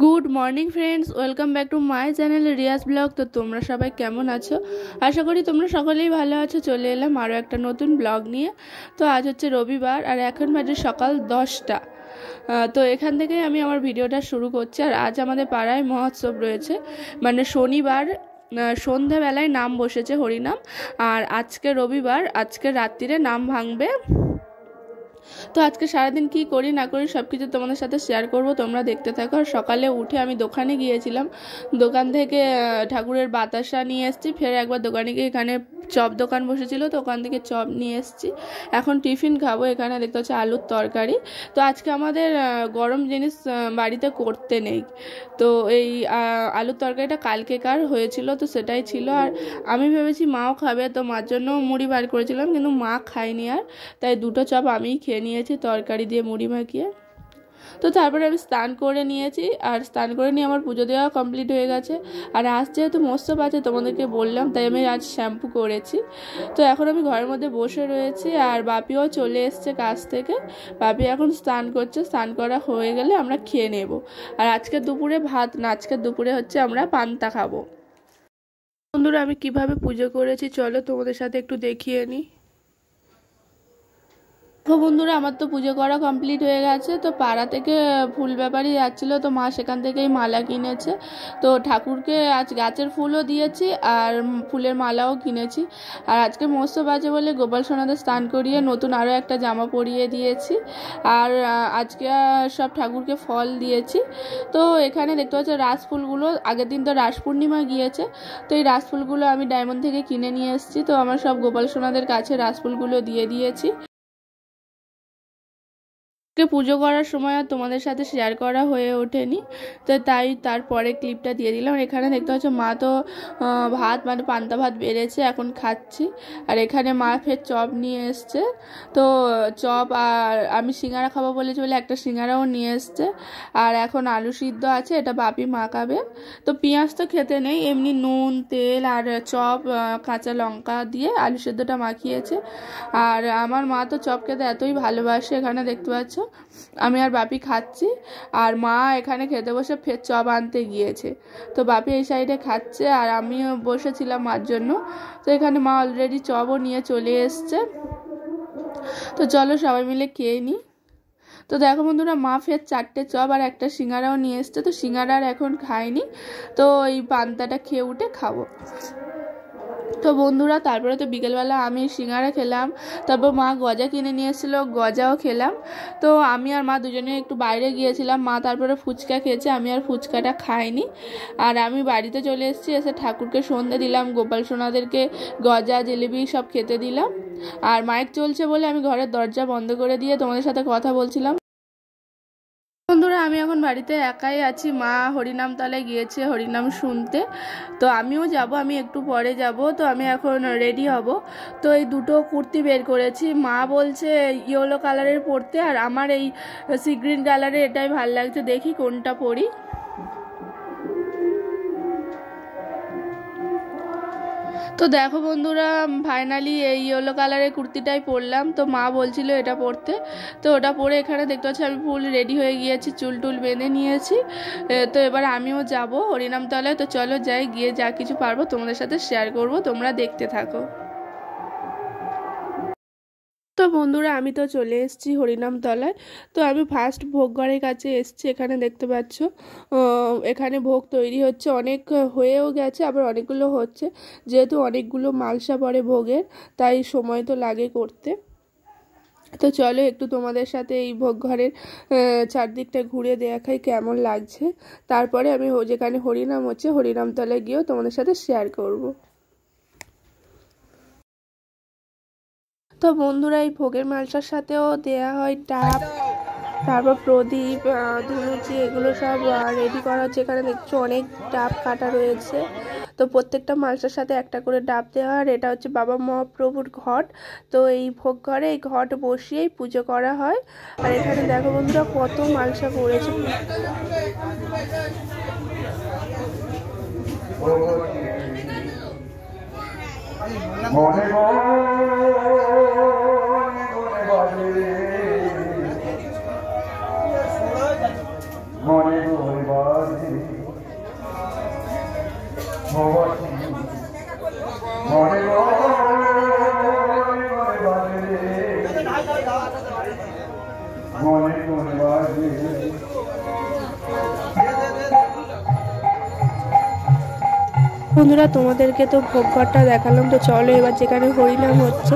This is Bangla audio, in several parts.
Good morning friends, welcome back to my channel Riaz blog. তো তোমরা সবাই কেমন আছো? আশা করি তোমরা সকলেই ভালো আছো। চলে এলাম আরও একটা নতুন ব্লগ নিয়ে। তো আজ হচ্ছে রবিবার আর এখন বাজে সকাল 10টা। তো এখান থেকেই আমি আমার ভিডিওটা শুরু করছি। আর আজ আমাদের পাড়ায় মহোৎসব রয়েছে, মানে শনিবার সন্ধ্যাবেলায় নাম বসেছে, হরিনাম। আর আজকে রবিবার, আজকে রাত্রিরে নাম ভাঙবে। তো আজকে সারাদিন কি করি না করি সব কিছু তোমাদের সাথে শেয়ার করব, তোমরা দেখতে থাকো। আর সকালে উঠে আমি দোকানে গিয়েছিলাম, দোকান থেকে ঠাকুরের বাতাসা নিয়ে এসেছি। ফের একবার দোকানে গিয়ে এখানে চপ দোকান বসেছিল, তো ওখান থেকে চপ নিয়ে এসেছি। এখন টিফিন খাবো। এখানে দেখতে হচ্ছে আলুর তরকারি। তো আজকে আমাদের গরম জিনিস বাড়িতে করতে নেই, তো এই আলুর তরকারিটা কালকেকার হয়েছিল, তো সেটাই ছিল। আর আমি ভেবেছি মাও খাবে, তো মার জন্য মুড়ি বার করেছিলাম, কিন্তু মা খায়নি। আর তাই দুটো চপ আমিই খেয়ে নিয়েছি তরকারি দিয়ে মুড়ি মাখিয়ে। তো তারপরে আমি স্নান করে নিয়েছি, আর স্নান করে নিয়ে আমার পুজো দেওয়া কমপ্লিট হয়ে গেছে। আর আজ যেহেতু মৎসব আছে তোমাদেরকে বললাম, তাই আমি আজ শ্যাম্পু করেছি। তো এখন আমি ঘরের মধ্যে বসে রয়েছি, আর বাপিও চলে এসছে কাজ থেকে। বাপি এখন স্নান করছে, স্নান করা হয়ে গেলে আমরা খেয়ে নেব। আর আজকে দুপুরে ভাত না, আজকে দুপুরে হচ্ছে আমরা পান্তা খাবো। বন্ধুরা, আমি কিভাবে পুজো করেছি চলো তোমাদের সাথে একটু দেখিয়ে নিই। তো বন্ধুরা, আমার তো পুজো করা কমপ্লিট হয়ে গেছে। তো পাড়া থেকে ফুল ব্যাপারী যাচ্ছিলো, তো মা সেখান থেকেই মালা কিনেছে। তো ঠাকুরকে আজ গাছের ফুলও দিয়েছি আর ফুলের মালাও কিনেছি। আর আজকে মৎসব আছে বলে গোপাল সোনাদের স্নান করিয়ে নতুন আরও একটা জামা পরিয়ে দিয়েছি। আর আজকে সব ঠাকুরকে ফল দিয়েছি। তো এখানে দেখতে পাচ্ছ রাসফুলগুলো, আগের দিন তো রাস পূর্ণিমা গিয়েছে, তো এই রাসফুলগুলো আমি ডায়মন্ড থেকে কিনে নিয়ে এসেছি। তো আমার সব গোপাল সোনাদের কাছে রাসফুলগুলো দিয়ে দিয়েছি। পুজো করার সময় আর তোমাদের সাথে শেয়ার করা হয়ে ওঠেনি, তো তাই তারপরে ক্লিপটা দিয়ে দিলাম। এখানে দেখতে পাচ্ছ মা তো ভাত, মানে পান্তা ভাত বেড়েছে, এখন খাচ্ছি। আর এখানে মা ফের চপ নিয়ে এসছে। তো চপ, আর আমি সিঙ্গারা খাবো বলেছি বলে একটা সিঙ্গারাও নিয়ে এসছে। আর এখন আলু সিদ্ধ আছে, এটা বাপি মাখাবে। তো পেঁয়াজ তো খেতে নেই, এমনি নুন তেল আর চপ কাঁচা লঙ্কা দিয়ে আলু সিদ্ধটা মাখিয়েছে। আর আমার মা তো চপ খেতে এতই ভালোবাসে। এখানে দেখতে পাচ্ছ আমি আর বাপি খাচ্ছি, আর মা এখানে খেতে বসে ফের চপ আনতে গিয়েছে। তো বাপি এই সাইডে খাচ্ছে, আর আমিও বসেছিলাম মার জন্য। তো এখানে মা অলরেডি চপও নিয়ে চলে এসছে। তো চলো সবাই মিলে খেয়ে নিই। তো দেখো বন্ধুরা, মা ফের 4টে চপ আর একটা সিঙ্গারাও নিয়ে এসছে। তো সিঙ্গারা আর এখন খাইনি, তো এই পান্তাটা খেয়ে উঠে খাবো। তো বন্ধুরা, তারপরে তো বিকেলবেলা আমি সিঙ্গারা খেলাম, তারপর মা গজা কিনে নিয়ে এসেছিলো, গজাও খেলাম। তো আমি আর মা দুজনে একটু বাইরে গিয়েছিলাম। মা তারপরে ফুচকা খেয়েছে, আমি আর ফুচকাটা খাইনি। আর আমি বাড়িতে চলে এসেছি, এসে ঠাকুরকে সন্ধে দিলাম, গোপাল সোনাদেরকে গজা জিলিপি সব খেতে দিলাম। আর মাইক চলছে বলে আমি ঘরের দরজা বন্ধ করে দিয়ে তোমাদের সাথে কথা বলছিলাম। বন্ধুরা, আমি এখন বাড়িতে একাই আছি। মা হরিনাম তলায় গিয়েছে হরিনাম শুনতে, তো আমিও যাব, আমি একটু পরে যাব। তো আমি এখন রেডি হব। তো এই দুটো কুর্তি বের করেছি, মা বলছে ইয়েলো কালারের পরতে, আর আমার এই সি গ্রিন কালারের এটাই ভাল লাগছে, দেখি কোনটা পরি। তো দেখো বন্ধুরা, ফাইনালি এই ইয়েলো কালারের কুর্তিটাই পরলাম। তো মা বলছিল এটা পরতে, তো ওটা পরে এখানে দেখতে পাচ্ছি আমি ফুল রেডি হয়ে গিয়েছি, চুল টুল বেঁধে নিয়েছি। তো এবার আমিও যাব হরিনামতলায়। তো চলো যাই, গিয়ে যা কিছু পারবো তোমাদের সাথে শেয়ার করব, তোমরা দেখতে থাকো। তো বন্ধুরা, আমি তো চলে এসেছি হরিনাম তলায়। তো আমি ফার্স্ট ভোগ ঘরের কাছে এসেছি। এখানে দেখতে পাচ্ছ এখানে ভোগ তৈরি হচ্ছে, অনেক হয়েও গেছে, আবার অনেকগুলো হচ্ছে। যেহেতু অনেকগুলো মালসা পড়ে ভোগের, তাই সময় তো লাগে করতে। তো চলো একটু তোমাদের সাথে এই ভোগ ঘরের চারদিকটা ঘুরে দেখাই কেমন লাগছে। তারপরে আমি যেখানে হরিনাম হচ্ছে হরিনাম তলায় গিয়েও তোমাদের সাথে শেয়ার করব। তো বন্ধুরা, এই ভোগের মালসার সাথেও দেয়া হয় ডাব, তারপর প্রদীপ, ধুনুচি, এগুলো সব রেডি করা হচ্ছে। এখানে দেখছো অনেক ডাব কাটা রয়েছে। তো প্রত্যেকটা মালসার সাথে একটা করে ডাব দেওয়া। আর এটা হচ্ছে বাবা মহাপ্রভুর ঘট। তো এই ভোগ ঘরে এই ঘট বসিয়েই পুজো করা হয়। আর এখানে দেখো বন্ধুরা কত মালসা পড়েছে। মনে বন্ধুরা তোমাদেরকে তো ভোগঘরটা দেখালাম, তো চলো এবার যেখানে হরিনাম হচ্ছে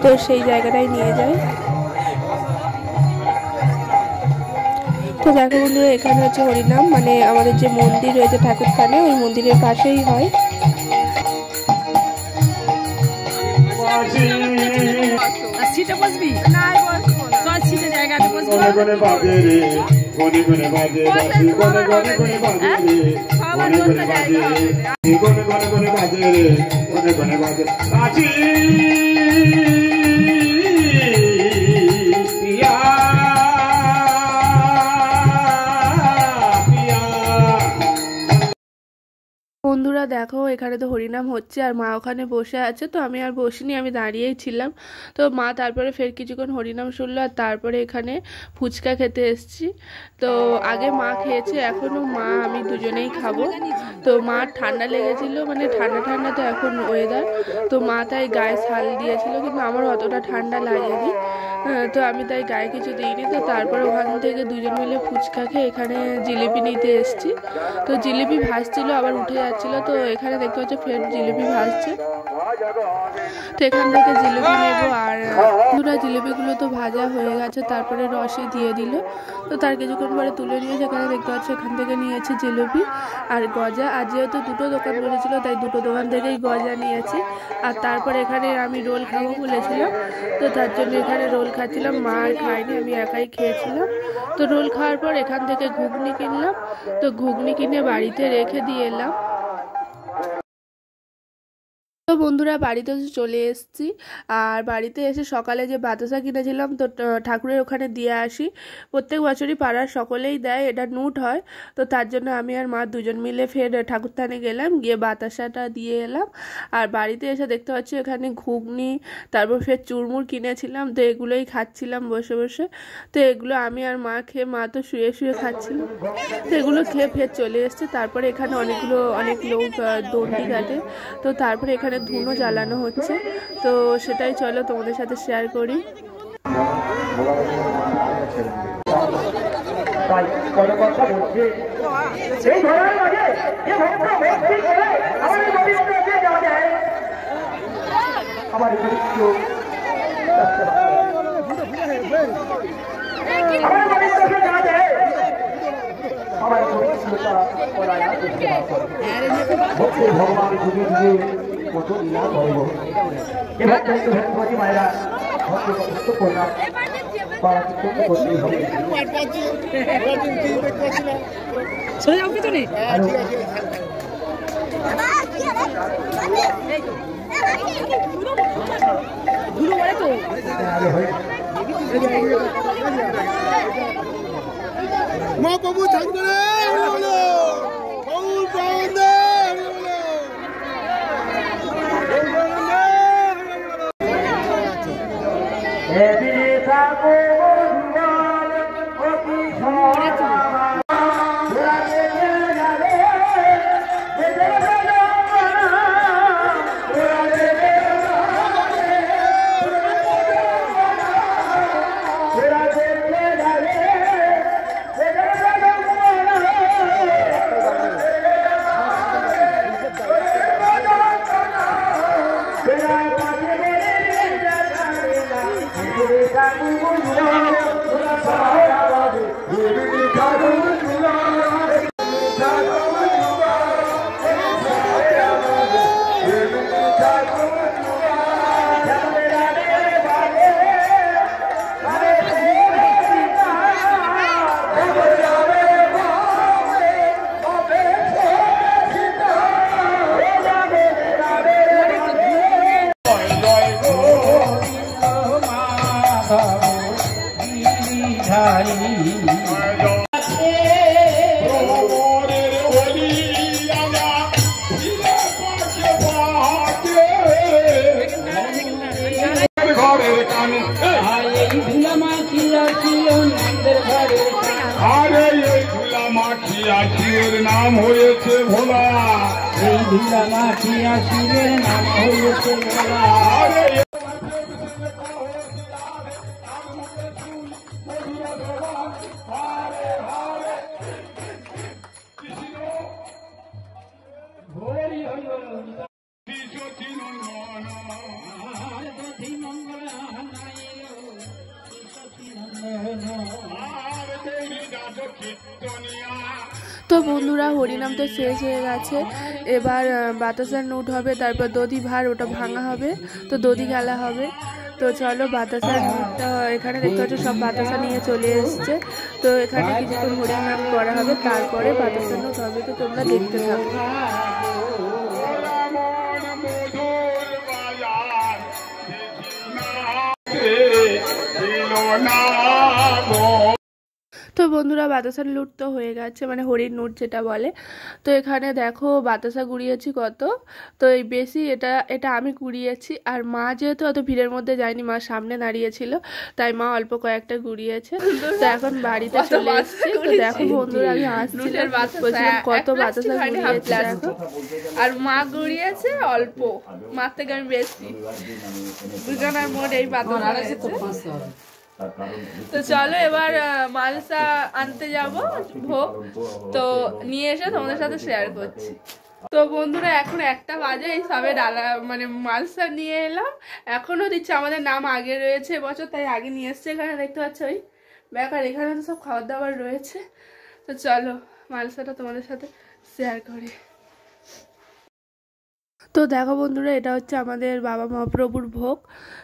তো সেই জায়গাটায় নিয়ে যাই। তো দেখো বন্ধুরা এখানে হচ্ছে হরিনাম, মানে আমাদের যে মন্দির রয়েছে ঠাকুরখানে ওই মন্দিরের পাশেই হয়। বন্ধুরা দেখো এখানে তো হরিনাম হচ্ছে আর মা ওখানে বসে আছে, তো আমি আর বসিনি, আমি দাঁড়িয়েই ছিলাম। তো মা তারপরে ফের কিছুক্ষণ হরিনাম শুনলো আর তারপরে এখানে ফুচকা খেতে এসেছি। তো আগে মা খেয়েছে, এখনও মা আমি দুজনেই খাবো। তো মার ঠান্ডা লেগেছিল, মানে ঠান্ডা ঠান্ডা তো এখন ওয়েদার, তো মা তাই গায়ে ছাল দিয়েছিল, কিন্তু আমার অতটা ঠান্ডা লাগেনি, তো আমি তাই গায়ে কিছু দিইনি। তো তারপরে ওখান থেকে দুজন মিলে ফুচকা খেয়ে এখানে জিলিপি নিতে এসেছি। তো জিলিপি ভাজছিল আবার উঠে যাচ্ছিল, তো এখানে দেখতে পাচ্ছ ফের জিলিপি ভাজছে, তো এখান থেকে জিলিপি নেবো। আর পুরো জিলিপিগুলো তো ভাজা হয়ে গেছে, তারপরে রসে দিয়ে দিল, তো তার কিছুক্ষণ পরে তুলে নিয়ে সেখানে দেখতে পাচ্ছ এখান থেকে নিয়েছে জিলিপি আর গজা। আর যেহেতু দুটো দোকান বলেছিল তাই দুটো দোকান থেকেই গজা নিয়েছি। আর তারপরে এখানে আমি রোল খাবো বলেছিলাম, তো তার জন্য এখানে রোল খাচ্ছিলাম, মা আর খাইনি, আমি একাই খেয়েছিলাম। তো রোল খাওয়ার পর এখান থেকে ঘুগনি কিনলাম, তো ঘুগনি কিনে বাড়িতে রেখে দিয়ে এলাম। তো বন্ধুরা বাড়িতে চলে এসেছি, আর বাড়িতে এসে সকালে যে বাতাসা কিনেছিলাম তো ঠাকুরের ওখানে দিয়ে আসি। প্রত্যেক বছরই পাড়ার সকলেই দেয়, এটা নুট হয়। তো তার জন্য আমি আর মা দুজন মিলে ফের ঠাকুরথানে গেলাম, গিয়ে বাতাসাটা দিয়ে এলাম। আর বাড়িতে এসে দেখতে পাচ্ছি এখানে ঘুগনি, তারপর ফের চুরমুর কিনেছিলাম, তো এগুলোই খাচ্ছিলাম বসে বসে। তো এগুলো আমি আর মা খেয়ে, মা তো শুয়ে শুয়ে খাচ্ছিলাম, তো এগুলো খেয়ে ফের চলে এসছে। তারপরে এখানে অনেক লোক দণ্ডি কাটে, তো তারপরে এখানে ধুনো জ্বালানো হচ্ছে, তো সেটাই চলো তোমাদের সাথে শেয়ার করি। ভগবান যুগে যুগে কত লীলা করব, এবার মায়েরা ভক্ত করোনা করতেই হবে। চলে যাও পিছনে মা প্রভু থাকবে শিবের নাম হয়েছে ভোলা, এই ভিলা মাটিয়া শিবের নাম হয়েছে ভোলা। তো বন্ধুরা হরিনাম তো শেষ হয়ে গেছে, এবার বাতাসার নুট হবে, তারপর দধি ভার ওটা ভাঙা হবে, তো দধি খেলা হবে। তো চলো বাতাসার নুটটা এখানে দেখতে পাচ্ছ সব বাতাসা নিয়ে চলে এসছে, তো এখানে কিছুক্ষণ হরিনাম করা হবে, তারপরে বাতাসার নুট হবে, তো তোমরা দেখতে থাকো। তো বন্ধুরা বাতাসার লুট তো হয়ে গেছে, মানে হরির নুট যেটা বলে। তো এখানে দেখো বাতাসা গুড়িয়েছি কত, তো এই বেশি এটা আমি গুড়িয়েছি, আর মা যেহেতু অত ভিড়ের মধ্যে যায়নি, মা সামনে দাঁড়িয়েছিল, তাই মা অল্প কয়েকটা গুড়িয়েছে। তো এখন বাড়িতে চলে এসেছি। তো দেখো বন্ধুরা আমি আসছিলাম, বলছিলাম কত বাতাসা গুড়িয়েছি দেখো, আর মা গুড়িয়েছে অল্প, মার থেকে আমি বেশি, দুজনের মোট এই বাতাসা হয়েছে। তো চলো এবার মালসা আনতে যাব ভোগ, তো নিয়ে এসে তোমাদের সাথে শেয়ার করছি। তো বন্ধুরা এখন 1টা বাজে, এই সবে ডালা মানে মালসা নিয়ে এলাম, এখনো দিচ্ছে, আমাদের নাম আগে রয়েছে এবছর, তাই আগে নিয়ে এসছে। এখানে দেখতে পাচ্ছ ওই ব্যাপার, এখানে তো সব খাবার দাবার রয়েছে। তো চলো মালসাটা তোমাদের সাথে শেয়ার করি। তো দেখো বন্ধুরা এটা হচ্ছে আমাদের বাবা মহাপ্রভুর ভোগ,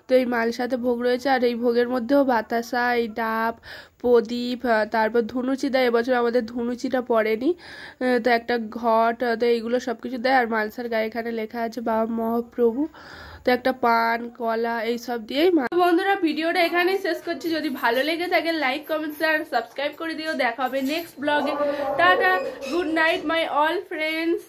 তো এই মালসাতে ভোগ রয়েছে, আর এই ভোগের মধ্যেও বাতাসা, এই ডাব, প্রদীপ, তারপর ধুনুচি দেয়, এবছর আমাদের ধুনুচিটা পড়েনি, তো একটা ঘট, তো এইগুলো সব কিছু দেয়। আর মালসার গায়ে এখানে লেখা আছে বাবা মহাপ্রভু, তো একটা পান কলা এইসব দিয়েই। বন্ধুরা ভিডিওটা এখানেই শেষ করছি, যদি ভালো লেগে থাকে লাইক কমেন্ট শেয়ার সাবস্ক্রাইব করে দিও। দেখা হবে নেক্সট ব্লগে। Tata, good night my all friends.